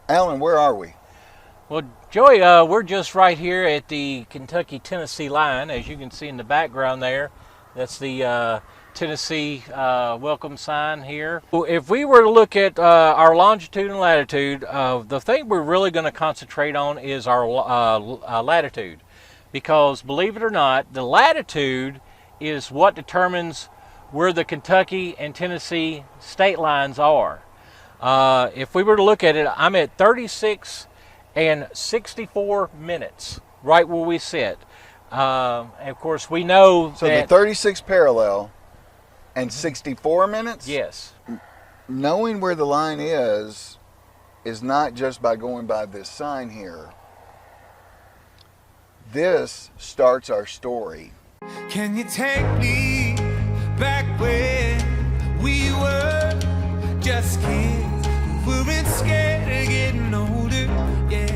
Alan, where are we? Well, Joey, we're just right here at the Kentucky-Tennessee line. As you can see in the background there, that's the Tennessee welcome sign here. If we were to look at our longitude and latitude, the thing we're really going to concentrate on is our latitude. Because, believe it or not, the latitude is what determines where the Kentucky and Tennessee state lines are. If we were to look at it, I'm at 36 and 64 minutes, right where we sit. And of course, we know So that... the 36 parallel and 64 minutes? Yes. Knowing where the line is not just by going by this sign here. This starts our story. Can you take me back when we were just kids? We weren't scared of getting older, yeah.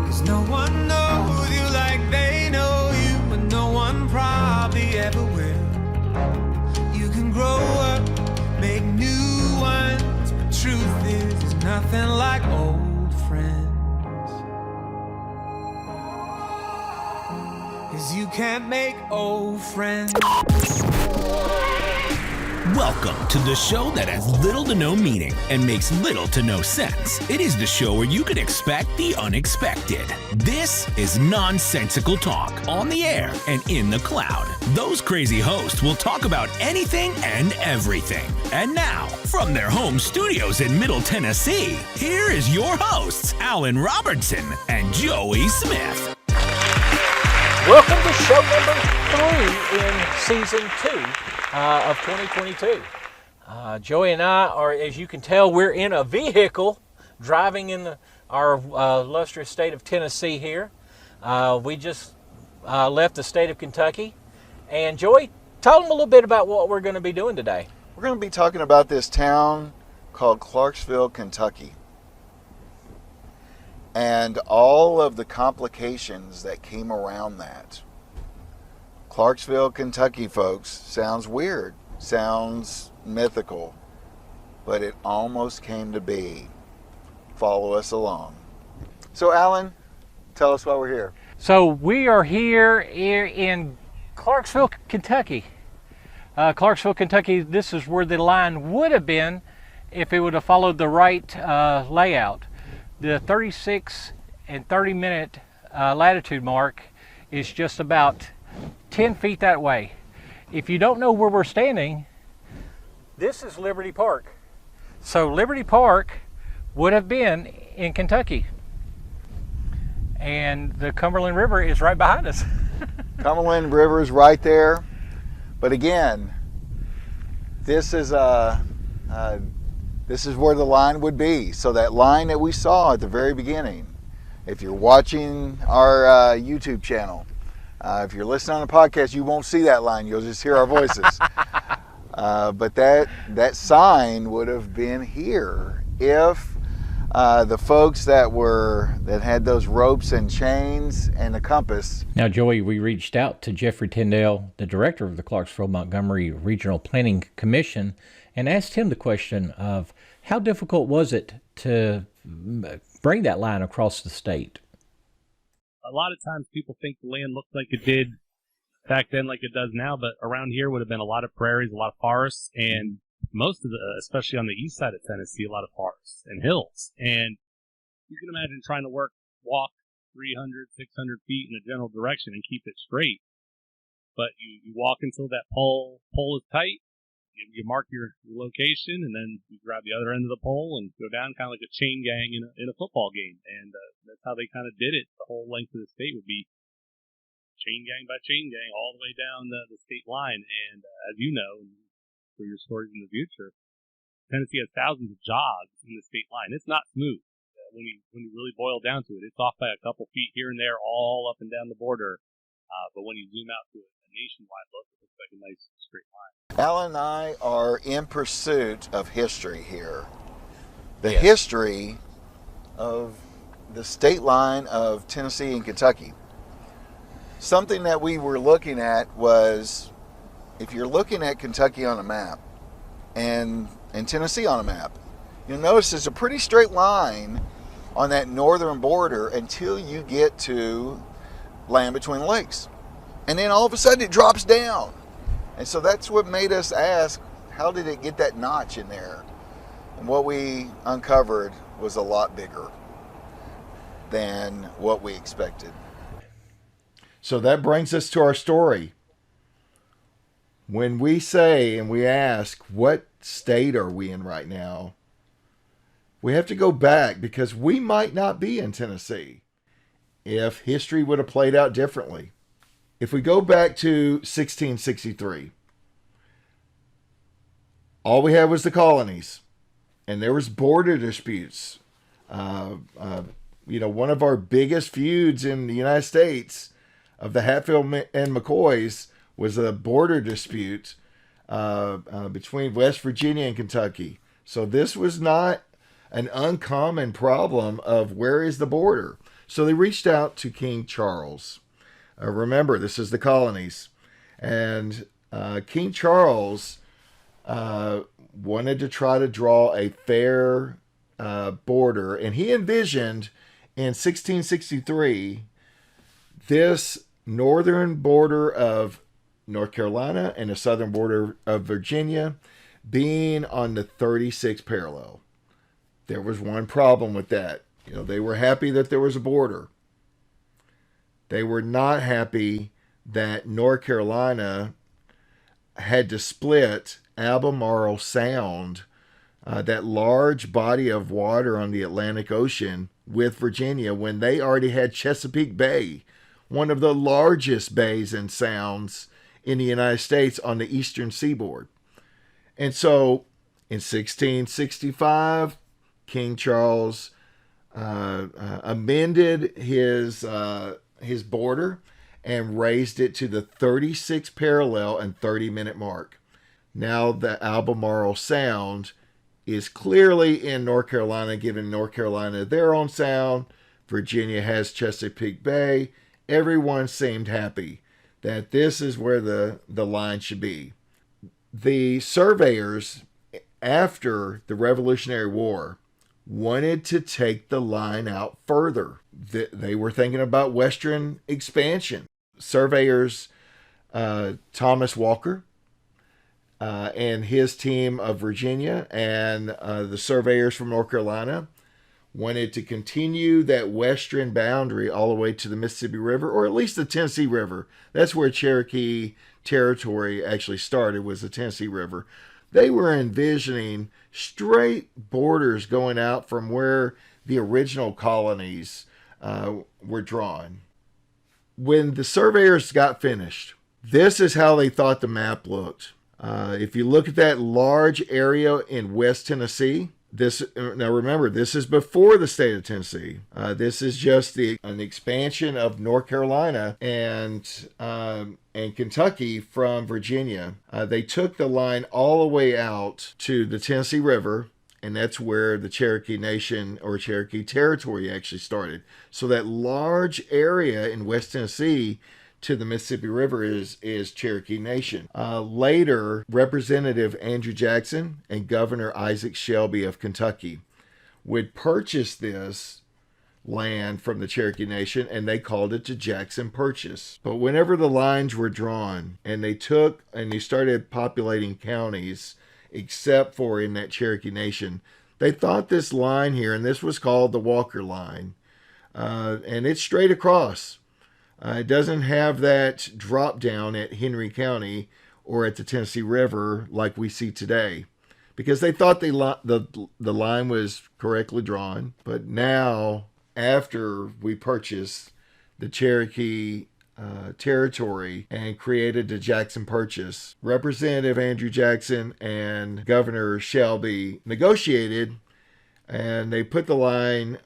'Cause no one knows you like they know you, and no one probably ever will. You can grow up, make new ones, but truth is, there's nothing like old friends. 'Cause you can't make old friends. Welcome to the show that has little to no meaning and makes little to no sense. It is the show where you can expect the unexpected. This is Nonsensical Talk, on the air and in the cloud. Those crazy hosts will talk about anything and everything. And now, from their home studios in Middle Tennessee, here is your hosts, Alan Robertson and Joey Smith. Welcome to show number 3 in season 2 of 2022. Joey and I are, as you can tell, we're in a vehicle driving in our illustrious state of Tennessee here. We just left the state of Kentucky. And Joey, tell them a little bit about what we're going to be doing today. We're going to be talking about this town called Clarksville, Kentucky. And all of the complications that came around that. Clarksville, Kentucky, folks, sounds weird, sounds mythical, but it almost came to be. Follow us along. So, Alan, tell us why we're here. So we are here in Clarksville, Kentucky. Clarksville, Kentucky, this is where the line would have been if it would have followed the right layout. The 36 and 30 minute latitude mark is just about 10 feet that way. If you don't know where we're standing, this is Liberty Park. So Liberty Park would have been in Kentucky. And the Cumberland River is right behind us. Cumberland River is right there. But again, this is where the line would be. So that line that we saw at the very beginning, if you're watching our YouTube channel, if you're listening on the podcast, you won't see that line. You'll just hear our voices. But that sign would have been here if the folks that had those ropes and chains and the compass. Now, Joey, we reached out to Jeffrey Tyndale, the director of the Clarksville-Montgomery Regional Planning Commission, and asked him the question of how difficult was it to bring that line across the state? A lot of times people think the land looked like it did back then like it does now, but around here would have been a lot of prairies, a lot of forests, and most of especially on the east side of Tennessee, a lot of forests and hills. And you can imagine trying to walk 300, 600 feet in a general direction and keep it straight. But you walk until that pole is tight, you mark your location, and then you grab the other end of the pole and go down kind of like a chain gang in a football game. And that's how they kind of did it. The whole length of the state would be chain gang by chain gang all the way down the state line. And as you know, for your stories in the future, Tennessee has thousands of jogs in the state line. It's not smooth. When you really boil down to it, it's off by a couple feet here and there, all up and down the border. But when you zoom out to a nationwide look, it looks like a nice straight line. Alan and I are in pursuit of history here. The Yes. history of the state line of Tennessee and Kentucky. Something that we were looking at was, if you're looking at Kentucky on a map and Tennessee on a map, You'll notice it's a pretty straight line on that northern border until you get to land between the lakes. And then all of a sudden it drops down. And so that's what made us ask, how did it get that notch in there? And what we uncovered was a lot bigger than what we expected. So that brings us to our story. When we say and we ask, what state are we in right now? We have to go back because we might not be in Tennessee if history would have played out differently. If we go back to 1663, all we had was the colonies, and there was border disputes. One of our biggest feuds in the United States of the Hatfield and McCoys was a border dispute between West Virginia and Kentucky. So this was not an uncommon problem of where is the border. So they reached out to King Charles. Remember, this is the colonies. And King Charles wanted to try to draw a fair border. And he envisioned in 1663 this northern border of North Carolina and the southern border of Virginia being on the 36th parallel. There was one problem with that. They were happy that there was a border. They were not happy that North Carolina had to split Albemarle Sound, that large body of water on the Atlantic Ocean, with Virginia when they already had Chesapeake Bay, one of the largest bays and sounds in the United States on the eastern seaboard. And so in 1665, King Charles amended his border and raised it to the 36th parallel and 30-minute mark. Now the Albemarle Sound is clearly in North Carolina, giving North Carolina their own sound. Virginia has Chesapeake Bay. Everyone seemed happy that this is where the line should be. The surveyors, after the Revolutionary War, wanted to take the line out further. They were thinking about western expansion. Surveyors, Thomas Walker and his team of Virginia, and the surveyors from North Carolina wanted to continue that western boundary all the way to the Mississippi River, or at least the Tennessee River. That's where Cherokee territory actually started, was the Tennessee River. They were envisioning straight borders going out from where the original colonies were drawn. When the surveyors got finished, this is how they thought the map looked. If you look at that large area in West Tennessee, now remember, this is before the state of Tennessee. This is just an expansion of North Carolina and Kentucky from Virginia. They took the line all the way out to the Tennessee River, and that's where the Cherokee Nation or Cherokee Territory actually started. So that large area in West Tennessee to the Mississippi River is Cherokee Nation. Later, Representative Andrew Jackson and Governor Isaac Shelby of Kentucky would purchase this land from the Cherokee Nation, and they called it the Jackson Purchase. But whenever the lines were drawn and they started populating counties, except for in that Cherokee Nation, they thought this line here, and this was called the Walker Line, and it's straight across. It doesn't have that drop down at Henry County or at the Tennessee River like we see today, because they thought the line was correctly drawn. But now, after we purchased the Cherokee territory and created the Jackson Purchase, Representative Andrew Jackson and Governor Shelby negotiated, and they put the line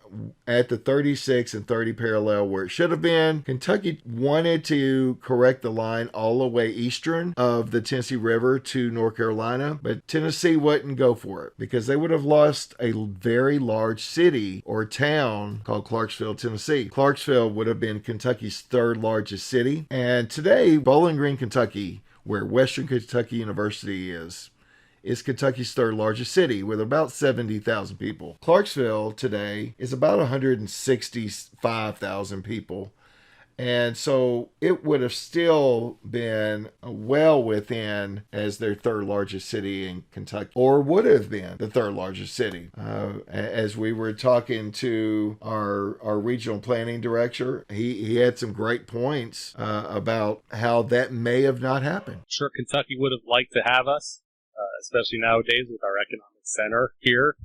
at the 36 and 30 parallel where it should have been. Kentucky wanted to correct the line all the way eastern of the Tennessee River to North Carolina, but Tennessee wouldn't go for it because they would have lost a very large city or town called Clarksville, Tennessee. Clarksville would have been Kentucky's third largest city. And today, Bowling Green, Kentucky, where Western Kentucky University is is Kentucky's third largest city with about 70,000 people. Clarksville today is about 165,000 people. And so it would have still been well within as their third largest city in Kentucky, or would have been the third largest city. As we were talking to our regional planning director, he had some great points about how that may have not happened. Sure, Kentucky would have liked to have us, especially nowadays with our economic center here,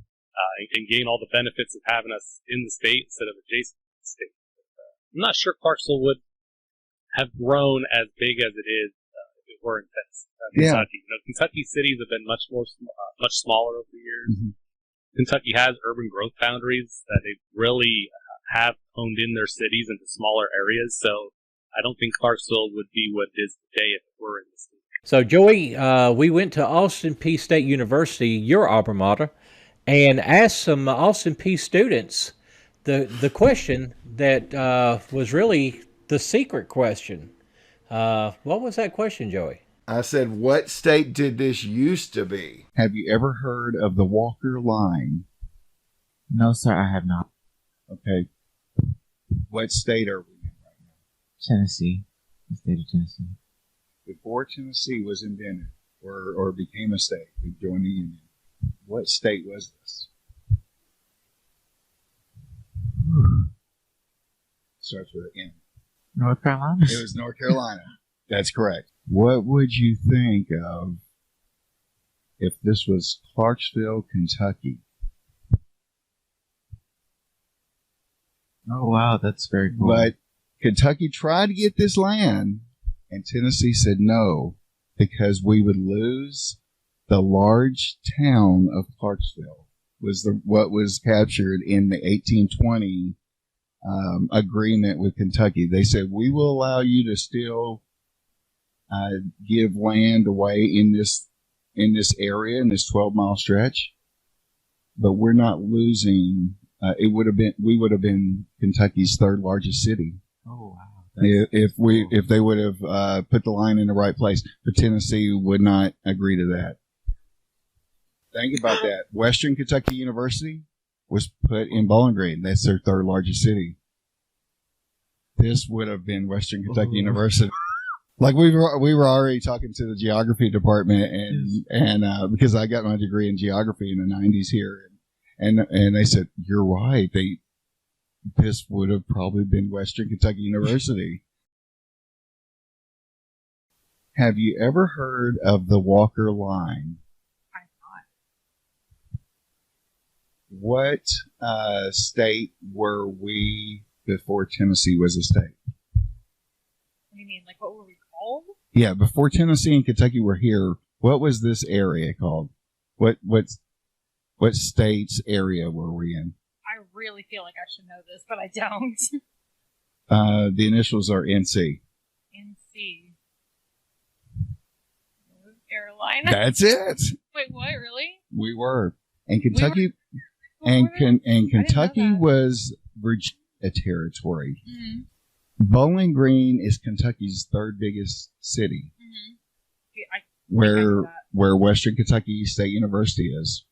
and gain all the benefits of having us in the state instead of adjacent to the state. I'm not sure Clarksville would have grown as big as it is if it were in Kentucky. Kentucky cities have been much smaller over the years. Mm-hmm. Kentucky has urban growth boundaries that they really have honed in their cities into smaller areas. So I don't think Clarksville would be what it is today if it were in the state. So, Joey, we went to Austin Peay State University, your alma mater, and asked some Austin Peay students the question that was really the secret question. What was that question, Joey? I said, what state did this used to be? Have you ever heard of the Walker Line? No, sir, I have not. Okay. What state are we in right now? Tennessee. The state of Tennessee. Before Tennessee was invented or became a state, we joined the Union. What state was this? Starts with an N. North Carolina. It was North Carolina. That's correct. What would you think of if this was Clarksville, Kentucky? Oh, wow, that's very cool. But Kentucky tried to get this land, and Tennessee said no, because we would lose the large town of Clarksville. Was what was captured in the 1820 agreement with Kentucky. They said, we will allow you to still give land away in this area, in this 12-mile stretch, but we're not losing. We would have been Kentucky's third largest city. Oh wow! If they would have put the line in the right place, but Tennessee would not agree to that. Think about that. Western Kentucky University was put in Bowling Green. That's their third largest city. This would have been Western Kentucky University. Like we were already talking to the geography department, and because I got my degree in geography in the 90s here, and they said, you're right. This would have probably been Western Kentucky University. Have you ever heard of the Walker Line? I've not. What state were we before Tennessee was a state? What do you mean? Like, what were we called? Yeah, before Tennessee and Kentucky were here, what was this area called? What state's area were we in? I really feel like I should know this, but I don't. The initials are NC. NC. North Carolina. That's it. Wait, what? Really? We were. And Kentucky and Kentucky was Virginia territory. Mm-hmm. Bowling Green is Kentucky's third biggest city. Mm-hmm. Where Western Kentucky State University is.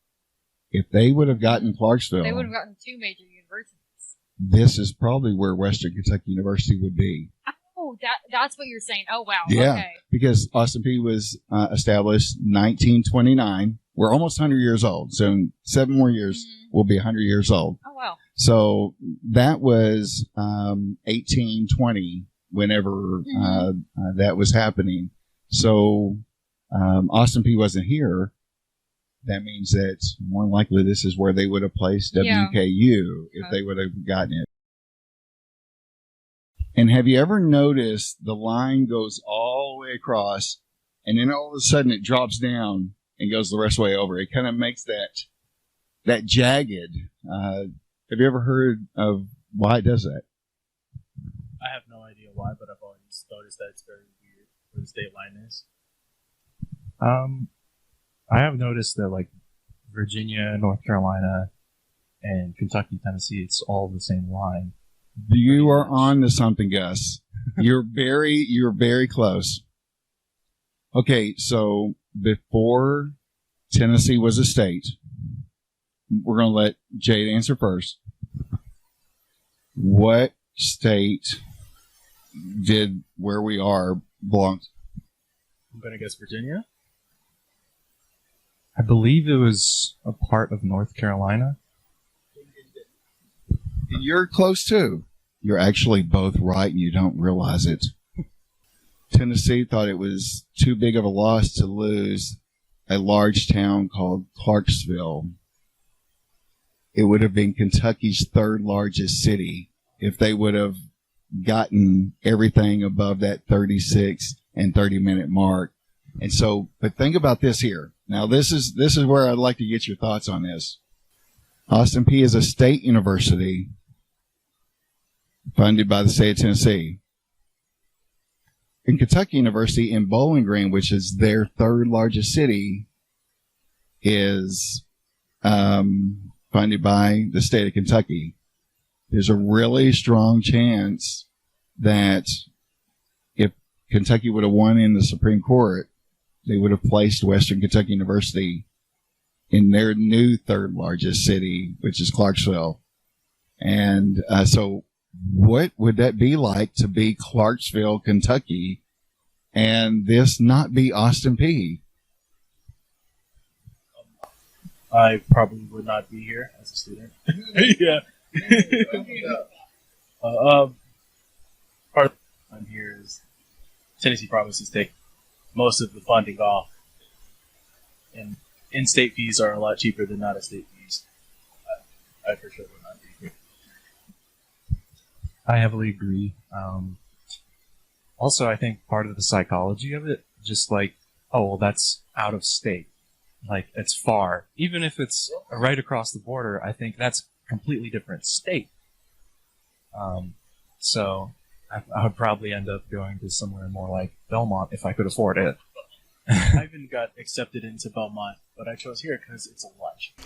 If they would have gotten Clarksville, they would have gotten two major universities. This is probably where Western Kentucky University would be. Oh, that's what you're saying. Oh, wow. Yeah, okay. because Austin Peay was established 1929. We're almost 100 years old, so in 7 more years we'll be 100 years old. Oh, wow. So that was 1820 whenever that was happening. So Austin Peay wasn't here. That means that more than likely this is where they would have placed WKU if they would have gotten it. And have you ever noticed the line goes all the way across and then all of a sudden it drops down and goes the rest of the way over? It kind of makes that jagged. Have you ever heard of why it does that? I have no idea why, but I've always noticed that it's very weird where the state line is. I have noticed that, like, Virginia, North Carolina, and Kentucky, Tennessee, it's all the same line. You are on to something, Gus. You're very close. Okay, so before Tennessee was a state. We're going to let Jade answer first. What state did where we are belong to? I'm going to guess Virginia. I believe it was a part of North Carolina. You're close too. You're actually both right and you don't realize it. Tennessee thought it was too big of a loss to lose a large town called Clarksville. It would have been Kentucky's third largest city if they would have gotten everything above that 36 and 30-minute mark. And so, but think about this here. Now, this is where I'd like to get your thoughts on this. Austin Peay is a state university funded by the state of Tennessee. And Kentucky University in Bowling Green, which is their third largest city, is funded by the state of Kentucky. There's a really strong chance that if Kentucky would have won in the Supreme Court, they would have placed Western Kentucky University in their new third largest city, which is Clarksville. And so what would that be like to be Clarksville, Kentucky, and this not be Austin Peay? I probably would not be here as a student. Yeah. Part of I'm here is Tennessee provinces take most of the funding off, and in-state fees are a lot cheaper than out-of-state fees. I for sure would not be here. I heavily agree. Also, I think part of the psychology of it, just like, oh, well, that's out of state. Like, it's far. Even if it's right across the border, I think that's a completely different state. So I would probably end up going to somewhere more like Belmont if I could afford it. I even got accepted into Belmont, but I chose here because it's a lot cheaper.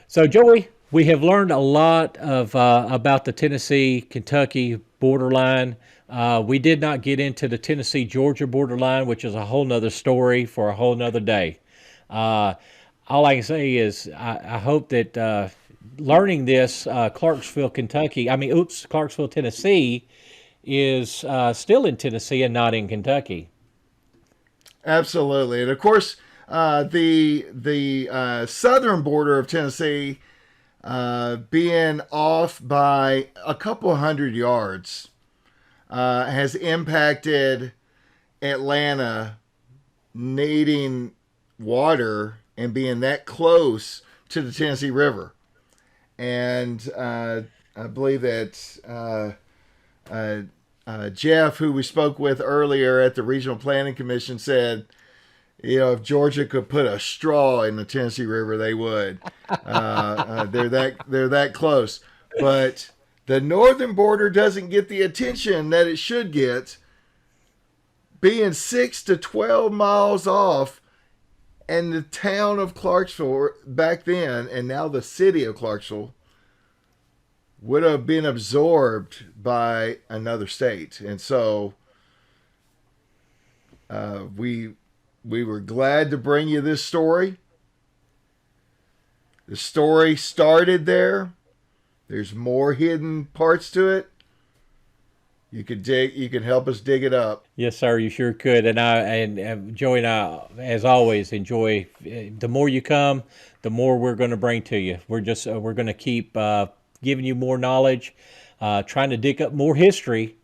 So, Joey, we have learned a lot of about the Tennessee-Kentucky borderline. We did not get into the Tennessee-Georgia borderline, which is a whole nother story for a whole nother day. All I can say is I hope that learning this, Clarksville, Tennessee is still in Tennessee and not in Kentucky. Absolutely. And of course, the southern border of Tennessee being off by a couple hundred yards has impacted Atlanta needing water and being that close to the Tennessee River. And I believe that Jeff, who we spoke with earlier at the Regional Planning Commission, said, you know, if Georgia could put a straw in the Tennessee River, they would. They're that close. But the northern border doesn't get the attention that it should get, being 6 to 12 miles off. And the town of Clarksville back then, and now the city of Clarksville, would have been absorbed by another state. And so we were glad to bring you this story. The story started there. There's more hidden parts to it. You can help us dig it up. Yes, sir, you sure could. And Joey and I, as always, enjoy. The more you come, the more we're going to bring to you. We're going to keep giving you more knowledge, trying to dig up more history,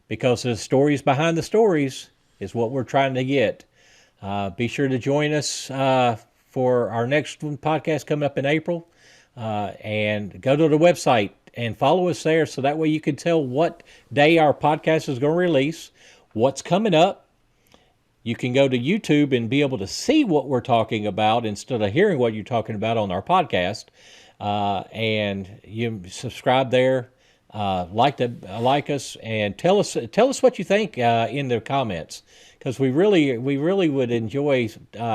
because the stories behind the stories is what we're trying to get. Be sure to join us for our next podcast coming up in April, and go to the website and follow us there, so that way you can tell what day our podcast is going to release, what's coming up. You can go to YouTube and be able to see what we're talking about instead of hearing what you're talking about on our podcast. And you subscribe there, like us, and tell us what you think in the comments, because we really would enjoy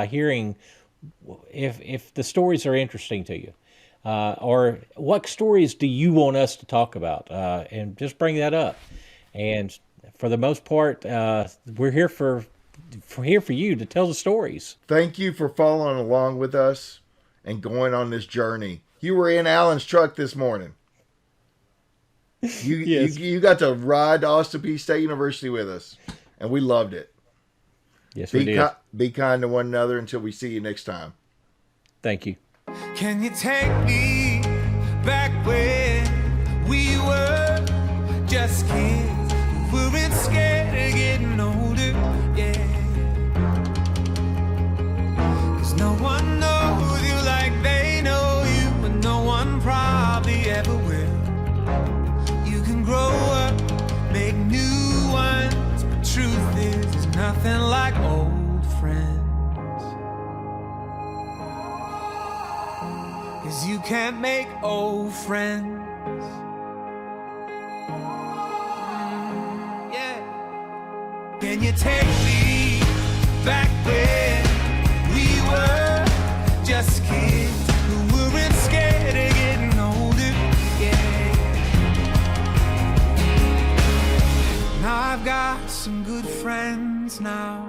hearing if the stories are interesting to you. Or what stories do you want us to talk about? And just bring that up. And for the most part, we're here for here for you to tell the stories. Thank you for following along with us and going on this journey. You were in Alan's truck this morning. Yes. You got to ride to Austin Peay State University with us, and we loved it. Yes, we did. Be kind to one another until we see you next time. Thank you. Can you take me back when we were just kids? We weren't scared of getting older, yeah. 'Cause no one knows you like they know you, and no one probably ever will. You can grow up, make new ones, but truth is, there's nothing like old friends. 'Cause you can't make old friends. Yeah. Can you take me back when we were just kids who weren't scared of getting older? Yeah. Now I've got some good friends now.